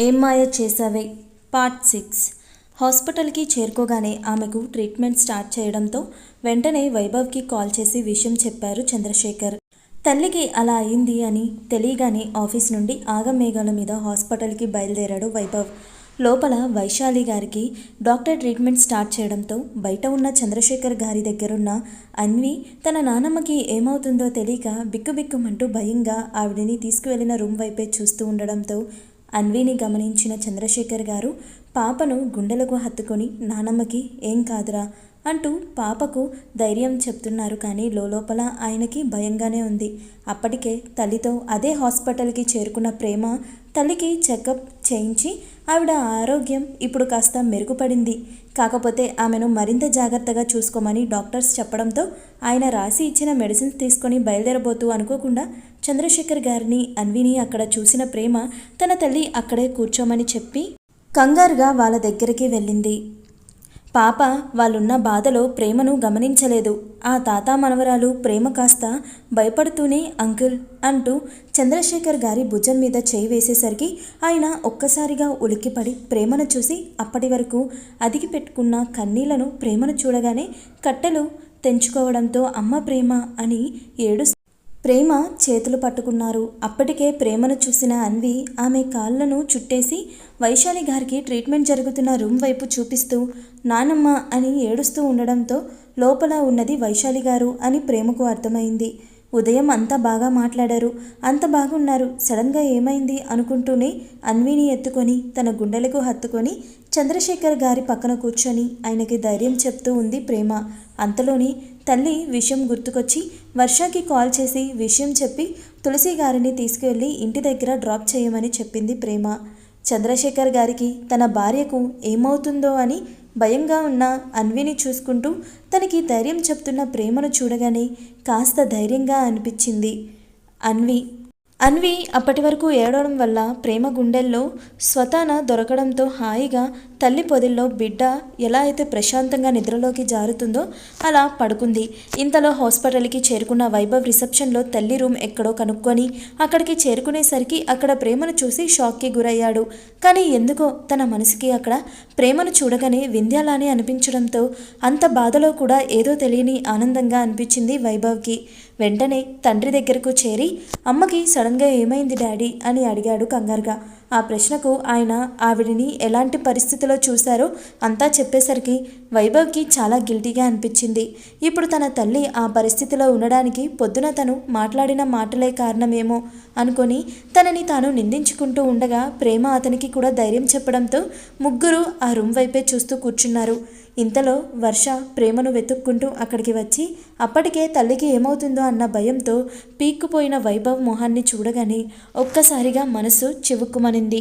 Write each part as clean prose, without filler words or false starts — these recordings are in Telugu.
ఏం మాయ చేసావే పార్ట్ 6. హాస్పిటల్కి చేరుకోగానే ఆమెకు ట్రీట్మెంట్ స్టార్ట్ చేయడంతో వెంటనే వైభవ్కి కాల్ చేసి విషయం చెప్పారు చంద్రశేఖర్. తల్లికి అలా అయింది అని తెలియగానే ఆఫీస్ నుండి ఆగమేఘాల మీద హాస్పిటల్కి బయలుదేరాడు వైభవ్. లోపల వైశాలి గారికి డాక్టర్ ట్రీట్మెంట్ స్టార్ట్ చేయడంతో బయట ఉన్న చంద్రశేఖర్ గారి దగ్గరున్న అన్వి తన నానమ్మకి ఏమవుతుందో తెలియక బిక్కుబిక్కుమంటూ భయంగా ఆవిడని తీసుకువెళ్లిన రూమ్ వైపే చూస్తూ ఉండడంతో అన్విని గమనించిన చంద్రశేఖర్ గారు పాపను గుండెలకు హత్తుకొని నానమ్మకి ఏం కాదురా అంటూ పాపకు ధైర్యం చెప్తున్నారు. కానీ లోపల ఆయనకి భయంగానే ఉంది. అప్పటికే తల్లితో అదే హాస్పిటల్కి చేరుకున్న ప్రేమ తల్లికి చెకప్ చేయించి ఆవిడ ఆరోగ్యం ఇప్పుడు కాస్త మెరుగుపడింది. కాకపోతే ఆమెను మరింత జాగ్రత్తగా చూసుకోమని డాక్టర్స్ చెప్పడంతో ఆయన రాసి ఇచ్చిన మెడిసిన్స్ తీసుకొని బయలుదేరబోతూ అనుకోకుండా చంద్రశేఖర్ గారిని అన్విని అక్కడ చూసిన ప్రేమ తన తల్లి అక్కడే కూర్చోమని చెప్పి కంగారుగా వాళ్ళ దగ్గరికి వెళ్ళింది. పాప వాళ్ళున్న బాధలో ప్రేమను గమనించలేదు. ఆ తాత మనవరాలు ప్రేమ కాస్త భయపడుతూనే అంకుల్ అంటూ చంద్రశేఖర్ గారి భుజం మీద చేయి వేసేసరికి ఆయన ఒక్కసారిగా ఉలిక్కిపడి ప్రేమను చూసి అప్పటి వరకు అదిగి పెట్టుకున్న కన్నీళ్లను ప్రేమను చూడగానే కట్టెలు తెంచుకోవడంతో అమ్మ ప్రేమ అని ప్రేమ చేతులు పట్టుకున్నారు. అప్పటికే ప్రేమను చూసిన అన్వి ఆమె కాళ్ళను చుట్టేసి వైశాలి గారికి ట్రీట్మెంట్ జరుగుతున్న రూమ్ వైపు చూపిస్తూ నానమ్మ అని ఏడుస్తూ ఉండడంతో లోపల ఉన్నది వైశాలి గారు అని ప్రేమకు అర్థమైంది. ఉదయం అంతా బాగా మాట్లాడారు, అంత బాగున్నారు, సడన్గా ఏమైంది అనుకుంటూనే అన్విని ఎత్తుకొని తన గుండెలకు హత్తుకొని చంద్రశేఖర్ గారి పక్కన కూర్చొని ఆయనకి ధైర్యం చెప్తూ ఉంది ప్రేమ. అంతలోనే తల్లి విషయం గుర్తుకొచ్చి వర్షకి కాల్ చేసి విషయం చెప్పి తులసి గారిని తీసుకువెళ్ళి ఇంటి దగ్గర డ్రాప్ చేయమని చెప్పింది ప్రేమ. చంద్రశేఖర్ గారికి తన భార్యకు ఏమవుతుందో అని భయంగా ఉన్న అన్విని చూసుకుంటూ తనకి ధైర్యం చెప్తున్న ప్రేమను చూడగానే కాస్త ధైర్యంగా అనిపించింది. అన్వి అప్పటి వరకు ఏడవడం వల్ల ప్రేమ గుండెల్లో స్వతాన దొరకడంతో హాయిగా తల్లి పొదిల్లో బిడ్డ ఎలా అయితే ప్రశాంతంగా నిద్రలోకి జారుతుందో అలా పడుకుంది. ఇంతలో హాస్పిటల్కి చేరుకున్న వైభవ్ రిసెప్షన్లో తల్లి రూమ్ ఎక్కడో కనుక్కొని అక్కడికి చేరుకునేసరికి అక్కడ ప్రేమను చూసి షాక్కి గురయ్యాడు. కానీ ఎందుకో తన మనసుకి అక్కడ ప్రేమను చూడగానే వింధ్యాలానే అనిపించడంతో అంత బాధలో కూడా ఏదో తెలియని ఆనందంగా అనిపించింది వైభవ్కి. వెంటనే తండ్రి దగ్గరకు చేరి అమ్మకి సడన్గా ఏమైంది డాడీ అని అడిగాడు కంగారుగా. ఆ ప్రశ్నకు ఆయన ఆవిడిని ఎలాంటి పరిస్థితిలో చూశారో అంతా చెప్పేసరికి వైభవ్కి చాలా గిల్టీగా అనిపించింది. ఇప్పుడు తన తల్లి ఆ పరిస్థితిలో ఉండడానికి పొద్దున తను మాట్లాడిన మాటలే కారణమేమో అనుకొని తనని తాను నిందించుకుంటూ ఉండగా ప్రేమ అతనికి కూడా ధైర్యం చెప్పడంతో ముగ్గురు ఆ రూమ్ వైపే చూస్తూ కూర్చున్నారు. ఇంతలో వర్ష ప్రేమను వెతుక్కుంటూ అక్కడికి వచ్చి అప్పటికే తల్లికి ఏమవుతుందో అన్న భయంతో పీక్కుపోయిన వైభవ్ మొహాన్ని చూడగానే ఒక్కసారిగా మనసు చివుక్కుమనింది.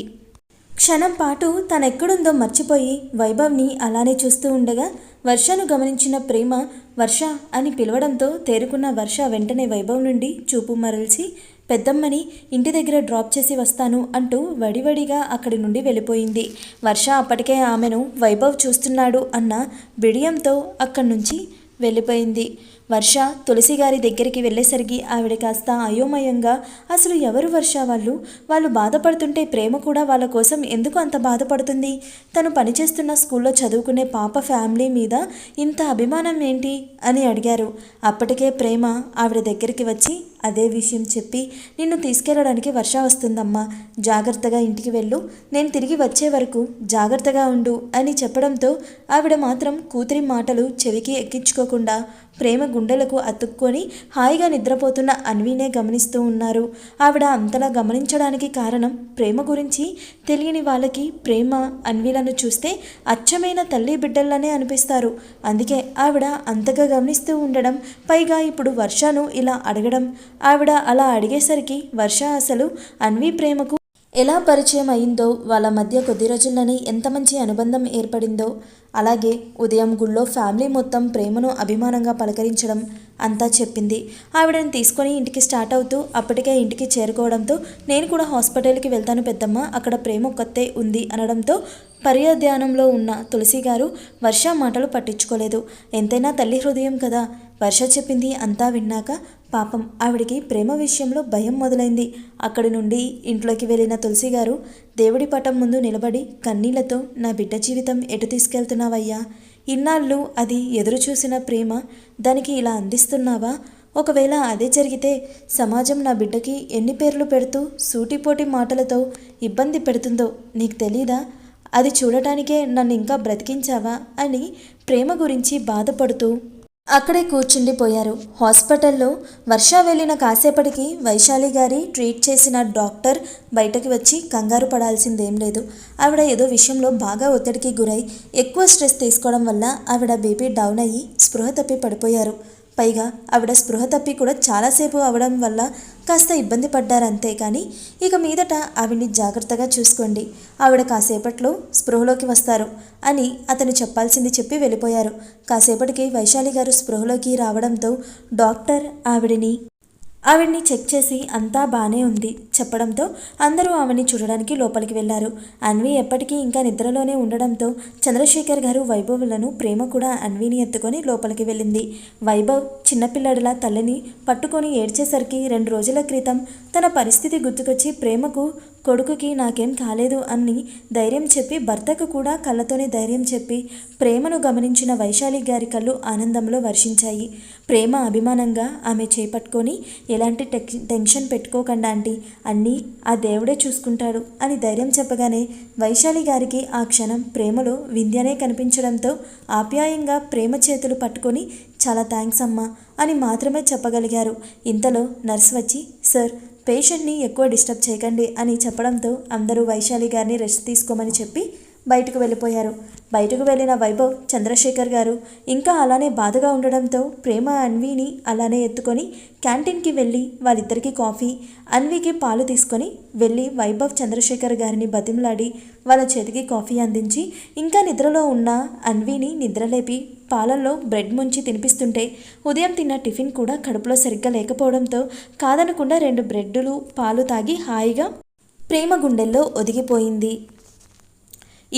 క్షణం పాటు తనెక్కడుందో మర్చిపోయి వైభవ్ని అలానే చూస్తూ ఉండగా వర్షను గమనించిన ప్రేమ వర్ష అని పిలవడంతో తేరుకున్న వర్ష వెంటనే వైభవ్ నుండి చూపు మరల్చి పెద్దమ్మని ఇంటి దగ్గర డ్రాప్ చేసి వస్తాను అంటూ వడివడిగా అక్కడి నుండి వెళ్ళిపోయింది. వర్ష అప్పటికే ఆమెను వైభవ్ చూస్తున్నాడు అన్న బిడియంతో అక్కడి నుంచి వెళ్ళిపోయింది. వర్ష తులసి గారి దగ్గరికి వెళ్ళేసరికి ఆవిడ కాస్త అయోమయంగా అసలు ఎవరు వర్ష వాళ్ళు బాధపడుతుంటే ప్రేమ కూడా వాళ్ళ కోసం ఎందుకు అంత బాధపడుతుంది? తను పనిచేస్తున్న స్కూల్లో చదువుకునే పాప ఫ్యామిలీ మీద ఇంత అభిమానం ఏంటి అని అడిగారు. అప్పటికే ప్రేమ ఆవిడ దగ్గరికి వచ్చి అదే విషయం చెప్పి నిన్ను తీసుకెళ్ళడానికి వర్ష వస్తుందమ్మా, జాగ్రత్తగా ఇంటికి వెళ్ళు, నేను తిరిగి వచ్చే వరకు జాగ్రత్తగా ఉండు అని చెప్పడంతో ఆవిడ మాత్రం కూతురి మాటలు చెవికి ఎక్కించుకోకుండా ప్రేమ గుండెలకు అతుక్కొని హాయిగా నిద్రపోతున్న అన్వినే గమనిస్తూ ఉన్నారు. ఆవిడ అంతలా గమనించడానికి కారణం ప్రేమ గురించి తెలియని వాళ్ళకి ప్రేమ అన్విలను చూస్తే అచ్చమైన తల్లి బిడ్డల్లానే అనిపిస్తారు. అందుకే ఆవిడ అంతగా గమనిస్తూ ఉండడం, పైగా ఇప్పుడు వర్షను ఇలా అడగడం, ఆవిడ అలా అడిగేసరికి వర్ష అసలు అన్వి ప్రేమకు ఎలా పరిచయం అయిందో, వాళ్ళ మధ్య కొద్ది రోజుల్లోనే ఎంత మంచి అనుబంధం ఏర్పడిందో, అలాగే ఉదయం గుళ్ళో ఫ్యామిలీ మొత్తం ప్రేమను అభిమానంగా పలకరించడం అంతా చెప్పింది. ఆవిడని తీసుకొని ఇంటికి స్టార్ట్ అవుతూ అప్పటికే ఇంటికి చేరుకోవడంతో నేను కూడా హాస్పిటల్కి వెళ్తాను పెద్దమ్మ, అక్కడ ప్రేమ ఒక్కతే ఉంది అనడంతో పర్యధ్యానంలో ఉన్న తులసి గారు వర్ష మాటలు పట్టించుకోలేదు. ఎంతైనా తల్లి హృదయం కదా. వర్ష చెప్పింది అంతా విన్నాక పాపం ఆవిడికి ప్రేమ విషయంలో భయం మొదలైంది. అక్కడి నుండి ఇంట్లోకి వెళ్ళిన తులసి గారు దేవుడి పటం ముందు నిలబడి కన్నీళ్లతో, నా బిడ్డ జీవితం ఎటు తీసుకెళ్తున్నావయ్యా? ఇన్నాళ్ళు అది ఎదురు చూసిన ప్రేమ, దానికి ఇలా అందిస్తున్నావా? ఒకవేళ అదే జరిగితే సమాజం నా బిడ్డకి ఎన్ని పేర్లు పెడుతూ సూటిపోటి మాటలతో ఇబ్బంది పెడుతుందో నీకు తెలీదా? అది చూడటానికే నన్ను ఇంకా బ్రతికించావా అని ప్రేమ గురించి బాధపడుతూ అక్కడే కూర్చుండిపోయారు. హాస్పిటల్లో వర్ష వెళ్ళిన కాసేపటికి వైశాలి గారి ట్రీట్ చేసిన డాక్టర్ బయటకు వచ్చి కంగారు పడాల్సిందేం లేదు. ఆవిడ ఏదో విషయంలో బాగా ఒత్తిడికి గురై ఎక్కువ స్ట్రెస్ తీసుకోవడం వల్ల ఆవిడ బీపీ డౌన్ అయ్యి స్పృహ తప్పి పడిపోయారు. పైగా ఆవిడ స్పృహ తప్పి కూడా చాలాసేపు అవడం వల్ల కాస్త ఇబ్బంది పడ్డారంతే. కానీ ఇక మీదట ఆవిడ్ని జాగ్రత్తగా చూసుకోండి, ఆవిడ కాసేపట్లో స్పృహలోకి వస్తారు అని అతను చెప్పాల్సింది చెప్పి వెళ్ళిపోయారు. కాసేపటికి వైశాలి గారు స్పృహలోకి రావడంతో డాక్టర్ ఆవిడ్ని చెక్ చేసి అంతా బాగానే ఉంది చెప్పడంతో అందరూ ఆవిడ్ని చూడడానికి లోపలికి వెళ్లారు. అన్వి ఎప్పటికీ ఇంకా నిద్రలోనే ఉండడంతో చంద్రశేఖర్ గారు వైభవ్లను, ప్రేమ కూడా అన్విని ఎత్తుకొని లోపలికి వెళ్ళింది. వైభవ్ చిన్నపిల్లడిలా తల్లిని పట్టుకొని ఏడ్చేసరికి 2 రోజుల క్రితం తన పరిస్థితి గుర్తుకొచ్చి ప్రేమకు, కొడుకుకి నాకేం కాలేదు అని ధైర్యం చెప్పి, భర్తకు కూడా కళ్ళతోనే ధైర్యం చెప్పి ప్రేమను గమనించిన వైశాలి గారి కళ్ళు ఆనందంలో వర్షించాయి. ప్రేమ అభిమానంగా ఆమె చేపట్టుకొని, ఎలాంటి టెన్షన్ పెట్టుకోకండి ఆంటీ, అన్నీ ఆ దేవుడే చూసుకుంటాడు అని ధైర్యం చెప్పగానే వైశాలి గారికి ఆ క్షణం ప్రేమలో వింధ్యనే కనిపించడంతో ఆప్యాయంగా ప్రేమ చేతులు పట్టుకొని చాలా థ్యాంక్స్ అమ్మా అని మాత్రమే చెప్పగలిగారు. ఇంతలో నర్స్ వచ్చి, సార్ పేషెంట్ని ఎక్కువ డిస్టర్బ్ చేయకండి అని చెప్పడంతో అందరూ వైశాలి గారిని రెస్ట్ తీసుకోమని చెప్పి బయటకు వెళ్ళిపోయారు. బయటకు వెళ్ళిన వైభవ్, చంద్రశేఖర్ గారు ఇంకా అలానే బాధగా ఉండడంతో ప్రేమ అన్విని అలానే ఎత్తుకొని క్యాంటీన్కి వెళ్ళి వాళ్ళిద్దరికీ కాఫీ, అన్వికి పాలు తీసుకొని వెళ్ళి వైభవ్ చంద్రశేఖర్ గారిని బతిమలాడి వాళ్ళ చేతికి కాఫీ అందించి ఇంకా నిద్రలో ఉన్న అన్విని నిద్రలేపి పాలల్లో బ్రెడ్ ముంచి తినిపిస్తుంటే ఉదయం తిన్న టిఫిన్ కూడా కడుపులో సరిగ్గా లేకపోవడంతో కాదనకుండా 2 బ్రెడ్డులు పాలు తాగి హాయిగా ప్రేమ గుండెల్లో ఒదిగిపోయింది.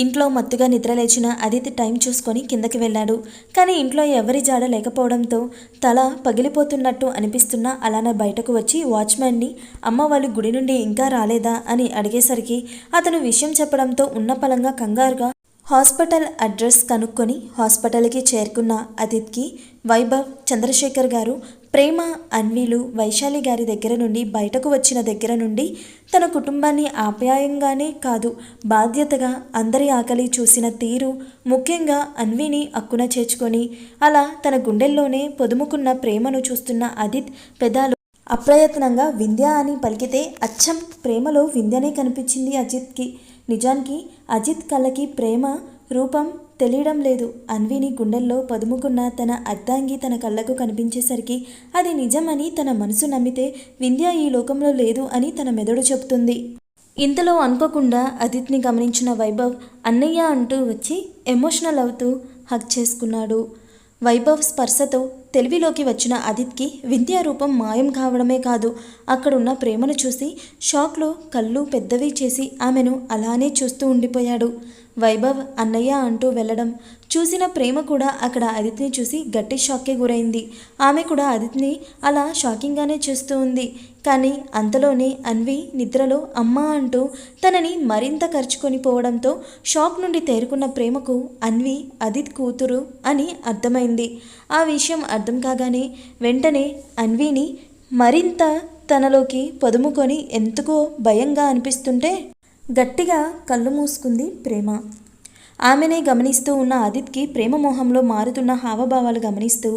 ఇంట్లో మత్తుగా నిద్రలేచిన అదితి టైం చూసుకొని కిందకి వెళ్ళాడు. కానీ ఇంట్లో ఎవరి జాడ లేకపోవడంతో తల పగిలిపోతున్నట్టు అనిపిస్తున్నా అలానే బయటకు వచ్చి వాచ్మ్యాన్ని, అమ్మ వాళ్ళు గుడి నుండి ఇంకా రాలేదా అని అడిగేసరికి అతను విషయం చెప్పడంతో ఉన్నపలంగా కంగారుగా హాస్పిటల్ అడ్రస్ కనుక్కొని హాస్పిటల్కి చేరుకున్న అదిత్కి వైభవ్, చంద్రశేఖర్ గారు, ప్రేమ, అన్వీలు వైశాలి గారి దగ్గర నుండి బయటకు వచ్చిన దగ్గర నుండి తన కుటుంబాన్ని ఆప్యాయంగానే కాదు బాధ్యతగా అందరి ఆకలి చూసిన తీరు, ముఖ్యంగా అన్విని అక్కున చేర్చుకొని అలా తన గుండెల్లోనే పొదుముకున్న ప్రేమను చూస్తున్న అదిత్ పెదాలు అప్రయత్నంగా వింధ్య అని పలికితే అచ్చం ప్రేమలో వింధ్యనే కనిపించింది అజిత్కి. నిజానికి అజిత్ కళ్ళకి ప్రేమ రూపం తెలియడం లేదు. అన్విని గుండెల్లో పదుముకున్న తన అర్ధాంగి తన కళ్ళకు కనిపించేసరికి అది నిజమని తన మనసు నమ్మితే వింధ్య ఈ లోకంలో లేదు అని తన మెదడు చెబుతుంది. ఇంతలో అనుకోకుండా అదిత్ని గమనించిన వైభవ్ అన్నయ్య అంటూ వచ్చి ఎమోషనల్ అవుతూ హగ్ చేసుకున్నాడు. వైభవ్ స్పర్శతో తెలివిలోకి వచ్చిన అదిత్కి వింధ్య రూపం మాయం కావడమే కాదు, అక్కడున్న ప్రేమను చూసి షాక్లో కళ్ళు పెద్దవి చేసి ఆమెను అలానే చూస్తూ ఉండిపోయాడు. వైభవ్ అన్నయ్య అంటూ వెళ్ళడం చూసిన ప్రేమ కూడా అక్కడ అదిత్ని చూసి గట్టి షాక్కే గురైంది. ఆమె కూడా అదిత్ని అలా షాకింగ్గానే చూస్తూ ఉంది. కానీ అంతలోనే అన్వి నిద్రలో అమ్మ అంటూ తనని మరింత ఖర్చుకొని పోవడంతో షాక్ నుండి తేరుకున్న ప్రేమకు అన్వి అదిత్ కూతురు అని అర్థమైంది. ఆ విషయం అర్థం కాగానే వెంటనే అన్విని మరింత తనలోకి పొదుముకొని ఎందుకో భయంగా అనిపిస్తుంటే గట్టిగా కళ్ళు మూసుకుంది ప్రేమ. ఆమెనే గమనిస్తూ ఉన్న అదిత్కి ప్రేమ మోహంలో మారుతున్న హావభావాలు గమనిస్తూ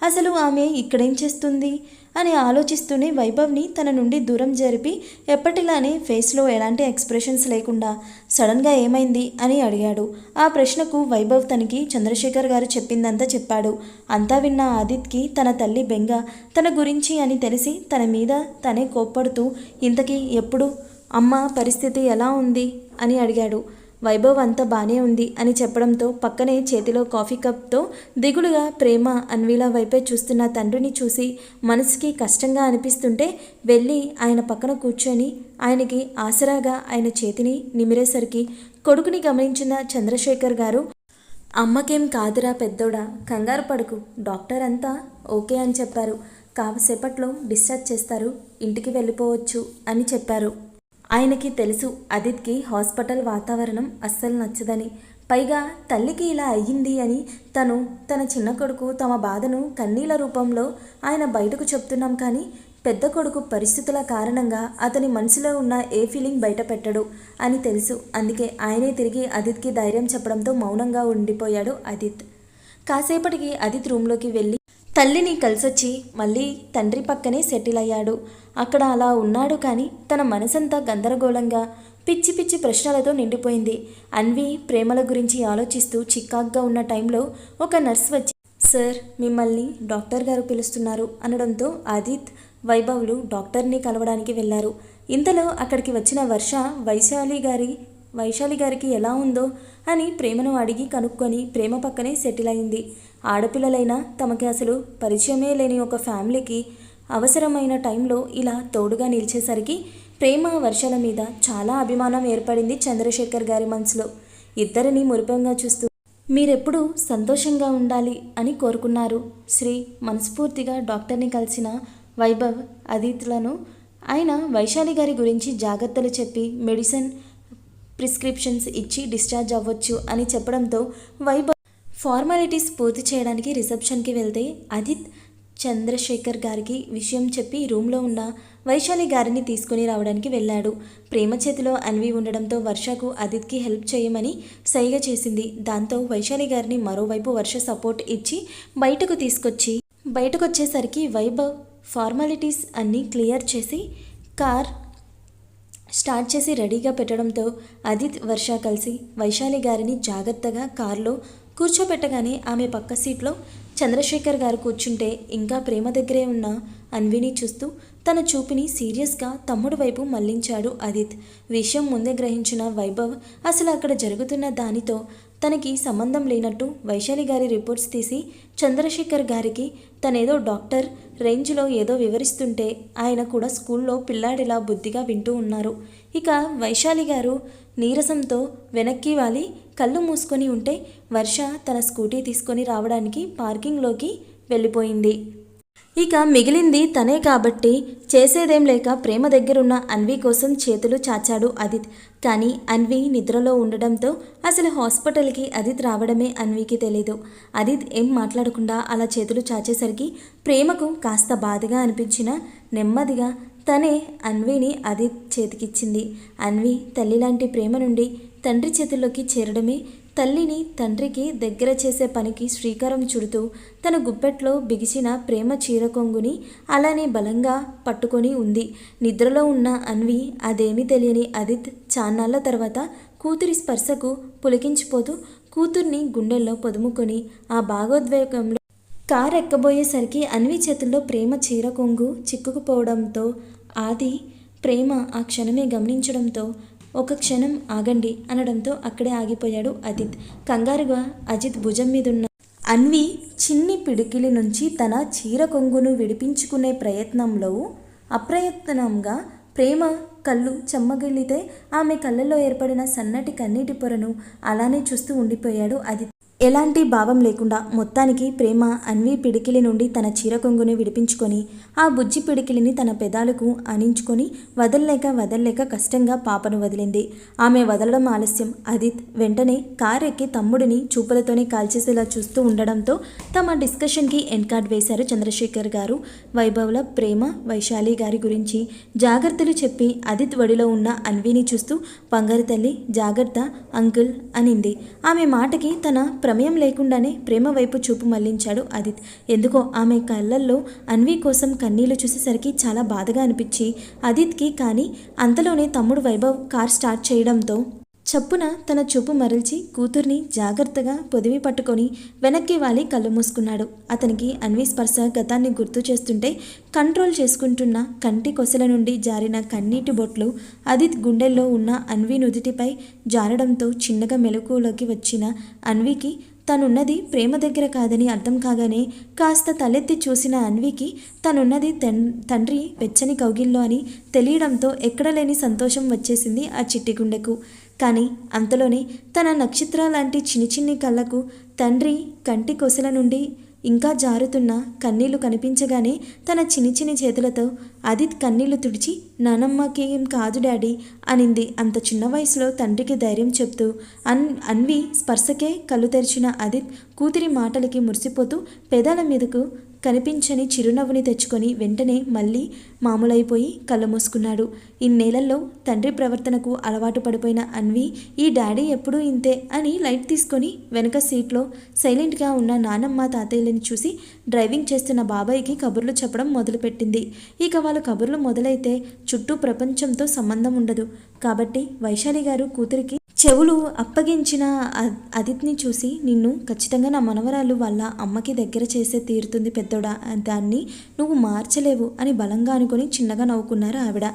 అసలు ఆమె ఇక్కడేం చేస్తుంది అని ఆలోచిస్తూనే వైభవ్ని తన నుండి దూరం జరిపి ఎప్పటిలానే ఫేస్లో ఎలాంటి ఎక్స్ప్రెషన్స్ లేకుండా సడన్గా ఏమైంది అని అడిగాడు. ఆ ప్రశ్నకు వైభవ్ తనకి చంద్రశేఖర్ గారు చెప్పిందంతా చెప్పాడు. అంతా విన్న ఆదిత్కి తన తల్లి బెంగ తన గురించి అని తెలిసి తన మీద తనే కోప్పడుతూ ఇంతకీ ఎప్పుడు అమ్మ పరిస్థితి ఎలా ఉంది అని అడిగాడు. వైభవ్ అంతా బానే ఉంది అని చెప్పడంతో పక్కనే చేతిలో కాఫీ కప్తో దిగులుగా ప్రేమ అన్వీల వైపే చూస్తున్న తండ్రిని చూసి మనసుకి కష్టంగా అనిపిస్తుంటే వెళ్ళి ఆయన పక్కన కూర్చొని ఆయనకి ఆసరాగా ఆయన చేతిని నిమిరేసరికి కొడుకుని గమనించిన చంద్రశేఖర్ గారు, అమ్మకేం కాదురా పెద్దోడా, కంగారు పడకు, డాక్టర్ అంతా ఓకే అని చెప్పారు. కాసేపట్లో డిశ్చార్జ్ చేస్తారు, ఇంటికి వెళ్ళిపోవచ్చు అని చెప్పారు. ఆయనకి తెలుసు అదిత్కి హాస్పిటల్ వాతావరణం అస్సలు నచ్చదని. పైగా తల్లికి ఇలా అయ్యింది అని తన చిన్న కొడుకు తమ బాధను కన్నీళ్ల రూపంలో ఆయన బయటకు చెప్తున్నాం, కానీ పెద్ద కొడుకు పరిస్థితుల కారణంగా అతని మనసులో ఉన్న ఏ ఫీలింగ్ బయట పెట్టడు అని తెలుసు. అందుకే ఆయనే తిరిగి అదిత్కి ధైర్యం చెప్పడంతో మౌనంగా ఉండిపోయాడు అదిత్. కాసేపటికి అదిత్ రూమ్లోకి వెళ్ళి తల్లిని కలిసొచ్చి మళ్ళీ తండ్రి పక్కనే సెటిల్ అయ్యాడు. అక్కడ అలా ఉన్నాడు, కానీ తన మనసంతా గందరగోళంగా పిచ్చి పిచ్చి ప్రశ్నలతో నిండిపోయింది. అన్వి ప్రేమల గురించి ఆలోచిస్తూ చికాగ్గా ఉన్న టైంలో ఒక నర్స్ వచ్చి, సార్ మిమ్మల్ని డాక్టర్ గారు పిలుస్తున్నారు అనడంతో అదిత్, వైభవ్లు డాక్టర్ని కలవడానికి వెళ్ళారు. ఇంతలో అక్కడికి వచ్చిన వర్ష వైశాలి గారికి ఎలా ఉందో అని ప్రేమను అడిగి కనుక్కొని ప్రేమ పక్కనే సెటిల్ అయింది. ఆడపిల్లలైనా తమకి అసలు పరిచయమే లేని ఒక ఫ్యామిలీకి అవసరమైన టైంలో ఇలా తోడుగా నిలిచేసరికి ప్రేమ వర్షల మీద చాలా అభిమానం ఏర్పడింది చంద్రశేఖర్ గారి మనసులో. ఇద్దరిని మురిపంగా చూస్తూ మీరెప్పుడూ సంతోషంగా ఉండాలి అని కోరుకున్నారు. శ్రీ మనస్ఫూర్తిగా డాక్టర్ని కలిసిన వైభవ్ అదిత్లను ఆయన వైశాలి గారి గురించి జాగ్రత్తలు చెప్పి మెడిసిన్ ప్రిస్క్రిప్షన్స్ ఇచ్చి డిశ్చార్జ్ అవ్వచ్చు అని చెప్పడంతో వైభవ్ ఫార్మాలిటీస్ పూర్తి చేయడానికి రిసెప్షన్కి వెళ్తే అదిత్ చంద్రశేఖర్ గారికి విషయం చెప్పి రూమ్లో ఉన్న వైశాలి గారిని తీసుకుని రావడానికి వెళ్ళాడు. ప్రేమ చేతిలో అన్వి ఉండడంతో వర్షకు అదిత్కి హెల్ప్ చేయమని సైగ చేసింది. దాంతో వైశాలి గారిని మరోవైపు వర్ష సపోర్ట్ ఇచ్చి బయటకొచ్చేసరికి వైభవ్ ఫార్మాలిటీస్ అన్నీ క్లియర్ చేసి కార్ స్టార్ట్ చేసి రెడీగా పెట్టడంతో అదిత్ వర్ష కలిసి వైశాలి గారిని జాగ్రత్తగా కారులో కూర్చోబెట్టగానే ఆమె పక్క సీట్లో చంద్రశేఖర్ గారు కూర్చుంటే ఇంకా ప్రేమ దగ్గరే ఉన్న అన్విని చూస్తూ తన చూపుని సీరియస్గా తమ్ముడు వైపు మళ్లించాడు అదిత్. విషయం ముందే గ్రహించిన వైభవ్ అసలు అక్కడ జరుగుతున్న దానితో తనకి సంబంధం లేనట్టు వైశాలి గారి రిపోర్ట్స్ తీసి చంద్రశేఖర్ గారికి తనేదో డాక్టర్ రేంజ్లో ఏదో వివరిస్తుంటే ఆయన కూడా స్కూల్లో పిల్లాడిలా బుద్ధిగా వింటూ ఉన్నారు. ఇక వైశాలి గారు నీరసంతో వెనక్కి వాలి కళ్ళు మూసుకొని ఉంటే వర్ష తన స్కూటీ తీసుకొని రావడానికి పార్కింగ్లోకి వెళ్ళిపోయింది. ఇక మిగిలింది తనే కాబట్టి చేసేదేం లేక ప్రేమ దగ్గరున్న అన్వి కోసం చేతులు చాచాడు అదిత్. కానీ అన్వి నిద్రలో ఉండడంతో అసలు హాస్పిటల్కి అదిత్ రావడమే అన్వికి తెలీదు. అదిత్ ఏం మాట్లాడకుండా అలా చేతులు చాచేసరికి ప్రేమకు కాస్త బాధగా అనిపించినా నెమ్మదిగా తనే అన్విని అదిత్ చేతికిచ్చింది. అన్వి తల్లిలాంటి ప్రేమ నుండి తండ్రి చేతుల్లోకి చేరడమే తల్లిని తండ్రికి దగ్గర చేసే పనికి శ్రీకారం చుడుతూ తన గుప్పెట్లో బిగిసిన ప్రేమ చీర కొంగుని అలానే బలంగా పట్టుకొని ఉంది. నిద్రలో ఉన్న అన్వి అదేమీ తెలియని అదిత్ చాన్నాళ్ల తర్వాత కూతురి స్పర్శకు పులికించిపోతూ కూతుర్ని గుండెల్లో పొదుముకొని ఆ భాగోద్వేగంలో కారు ఎక్కబోయేసరికి అన్వి చేతుల్లో ప్రేమ చీర కొంగు చిక్కుకుపోవడంతో ఆది ప్రేమ ఆ క్షణమే గమనించడంతో ఒక క్షణం ఆగండి అనడంతో అక్కడే ఆగిపోయాడు అదిత్. కంగారుగా అజిత్ భుజం మీదున్న అన్వి చిన్ని పిడికిలి నుంచి తన చీర కొంగును విడిపించుకునే ప్రయత్నంలో అప్రయత్నంగా ప్రేమ కళ్ళు చెమ్మగిల్లితే ఆమె కళ్ళల్లో ఏర్పడిన సన్నటి కన్నీటి పొరను అలానే చూస్తూ ఉండిపోయాడు అదిత్. ఎలాంటి భావం లేకుండా మొత్తానికి ప్రేమ అన్వి పిడికిలి నుండి తన చీర కొంగుని విడిపించుకొని ఆ బుజ్జి పిడికిలిని తన పెదాలకు ఆనించుకొని వదల్లేక కష్టంగా పాపను వదిలింది. ఆమె వదలడం ఆలస్యం. అదిత్ వెంటనే కారు ఎక్కి తమ్ముడిని చూపులతోనే కాల్చేసేలా చూస్తూ ఉండడంతో తమ డిస్కషన్కి ఎండ్ కార్డ్ వేశారు చంద్రశేఖర్ గారు. వైభవ్ల ప్రేమ వైశాలి గారి గురించి జాగ్రత్తలు చెప్పి అదిత్ వడిలో ఉన్న అన్విని చూస్తూ బంగారు తల్లి జాగ్రత్త అంకుల్ అనింది. ఆమె మాటకి తన ప్రమేయం లేకుండానే ప్రేమ వైపు చూపు మళ్లించాడు అదిత్. ఎందుకో ఆమె కళ్ళల్లో అన్వి కోసం కన్నీళ్లు చూసేసరికి చాలా బాధగా అనిపించి అదిత్కి. కానీ అంతలోనే తమ్ముడు వైభవ్ కార్ స్టార్ట్ చేయడంతో చప్పున తన చూపు మరల్చి కూతుర్ని జాగ్రత్తగా పొదివి పట్టుకొని వెనక్కి వాలి కళ్ళు మూసుకున్నాడు. అతనికి అన్వి స్పర్శ గతాన్ని గుర్తు చేస్తుంటే కంట్రోల్ చేసుకుంటున్న కంటి కొసల నుండి జారిన కన్నీటి బొట్లు అదిత్ గుండెల్లో ఉన్న అన్వి నుదిటిపై జారడంతో చిన్నగా మెలకువలోకి వచ్చిన అన్వికి తనున్నది ప్రేమ దగ్గర కాదని అర్థం కాగానే కాస్త తలెత్తి చూసిన అన్వికి తనున్నది తండ్రి వెచ్చని కౌగిల్లో అని తెలియడంతో ఎక్కడలేని సంతోషం వచ్చేసింది ఆ చిట్టి గుండెకు. కానీ అంతలోనే తన నక్షత్ర లాంటి చిన్ని కళ్ళకు తండ్రి కంటి కొసల నుండి ఇంకా జారుతున్న కన్నీళ్లు కనిపించగానే తన చిన్ని చేతులతో ఆదిత్ కన్నీళ్లు తుడిచి నానమ్మకి ఏం కాదు డాడీ అనింది. అంత చిన్న వయసులో తండ్రికి ధైర్యం చెప్తూ అన్వి స్పర్శకే కళ్ళు తెరిచిన ఆదిత్ కూతురి మాటలకి మురిసిపోతూ పెదాల మీదకు కనిపించని చిరునవ్వుని తెచ్చుకొని వెంటనే మళ్ళీ మామూలైపోయి కళ్ళు మూసుకున్నాడు. ఇన్నేళ్లలో తండ్రి ప్రవర్తనకు అలవాటు పడిపోయిన అన్వి ఈ డాడీ ఎప్పుడూ ఇంతే అని లైట్ తీసుకొని వెనక సీట్లో సైలెంట్గా ఉన్న నానమ్మ తాతయ్యలని చూసి డ్రైవింగ్ చేస్తున్న బాబాయ్కి కబుర్లు చెప్పడం మొదలుపెట్టింది. ఇక వాళ్ళ కబుర్లు మొదలైతే చుట్టూ ప్రపంచంతో సంబంధం ఉండదు. కాబట్టి వైశాలి గారు కూతురికి చెవులు అప్పగించిన ఆదిత్ని చూసి నిన్ను ఖచ్చితంగా నా మనవరాలు వాళ్ళ అమ్మకి దగ్గర చేసే తీరుతుంది పెద్దోడా, దాన్ని నువ్వు మార్చలేవు అని బలంగా అనుకుని చిన్నగా నవ్వుకున్నారు ఆవిడ.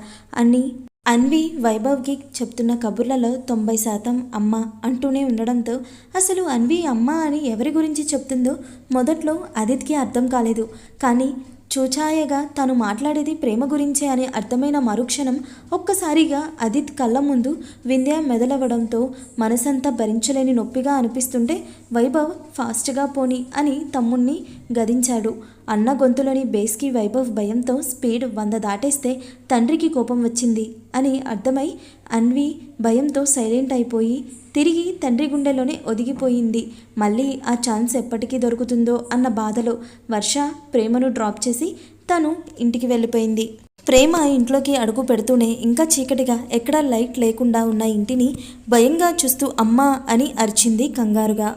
అన్వి వైభవ్కి చెప్తున్న కబుర్లలో 90% అమ్మ అంటూనే ఉండడంతో అసలు అన్వి అమ్మ అని ఎవరి గురించి చెప్తుందో మొదట్లో ఆదిత్కి అర్థం కాలేదు. కానీ చూచాయగా తాను మాట్లాడేది ప్రేమ గురించే అని అర్థమైన మరుక్షణం ఒక్కసారిగా ఆదిత్ కళ్ళ ముందు వింధ్య మెదలవడంతో మనసంతా భరించలేని నొప్పిగా అనిపిస్తుంటే వైభవ్ ఫాస్ట్గా పోని అని తమ్ముణ్ణి గదించాడు. అన్న గొంతులోని బేస్కి వైభవ్ భయంతో స్పీడ్ 100 దాటేస్తే తండ్రికి కోపం వచ్చింది అని అర్థమై అన్వి భయంతో సైలెంట్ అయిపోయి తిరిగి తండ్రి గుండెలోనే ఒదిగిపోయింది. మళ్ళీ ఆ ఛాన్స్ ఎప్పటికీ దొరుకుతుందో అన్న బాధలో వర్ష ప్రేమను డ్రాప్ చేసి తను ఇంటికి వెళ్ళిపోయింది. ప్రేమ ఇంట్లోకి అడుగు పెడుతూనే ఇంకా చీకటిగా ఎక్కడా లైట్ లేకుండా ఉన్న ఇంటిని భయంగా చూస్తూ అమ్మా అని అరిచింది కంగారుగా.